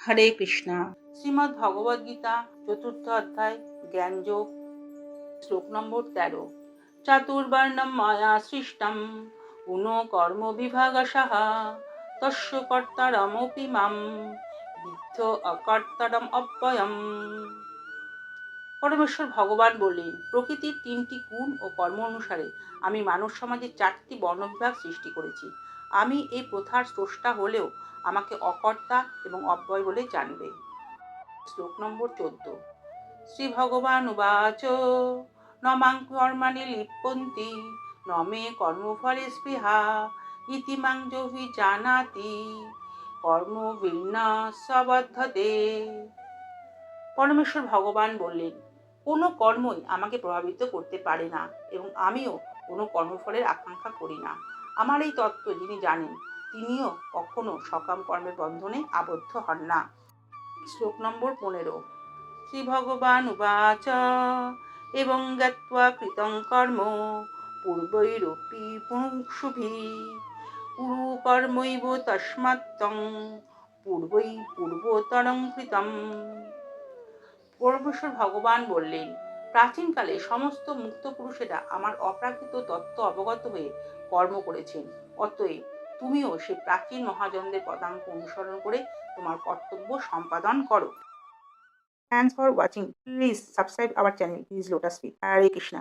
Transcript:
হরে কৃষ্ণা। শ্রীমদ্ ভগবদ গীতা চতুর্থ অধ্যায় জ্ঞানযোগ, শ্লোক নম্বর 13। চাতুর্বর্ণম মায়া সৃষ্টম পুনো কর্ম বিভাগশঃ তস্য কর্তারমপি মাম বিদ্ধ অকর্তারম অব্যয়ম। পরমেশ্বর ভগবান বললেন, প্রকৃতির 3টি গুণ ও কর্ম অনুসারে আমি মানব সমাজে 4টি বর্ণবিভাগ সৃষ্টি করেছি। আমি এই প্রথার স্রষ্টা হলেও আমাকে অকর্তা এবং অব্যয় বলে জানবে। শ্লোক নম্বর 14। শ্রী ভগবান উবাচ ন মাং কর্মাণি লিপ্যন্তি ন মে কর্মফলে স্পৃহা ইতি মাং জানাতি কর্ম বিন্যাসবদ্ধতে। পরমেশ্বর ভগবান বললেন, কোনো কর্মই আমাকে প্রভাবিত করতে পারে না এবং আমিও কোনো কর্মফলের আকাঙ্ক্ষা করি না। আমার এই তত্ত্ব যিনি জানেন তিনিও কখনো সকাম কর্মের বন্ধনে আবদ্ধ হন না। শ্লোক নম্বর 15। শ্রী ভগবান উবাচ এবং জ্ঞাত্বা কৃতং কর্ম পূর্বৈরপি মুমুক্ষুভিঃ কুরু কর্মৈব তস্মাত্তং পূর্বতরং কৃতম। পরমেশ্বর ভগবান বললেন, প্রাচীনকালে সমস্ত মুক্ত পুরুষেরা আমার অপ্রাকৃত তত্ত্ব অবগত হয়ে কর্ম করেছেন। অতএব তুমিও সেই প্রাচীন মহাজনদের পদাঙ্ক অনুসরণ করে তোমার কর্তব্য সম্পাদন করো। Thanks for watching. Please subscribe our channel. Please Lotus Feet. Hare Krishna.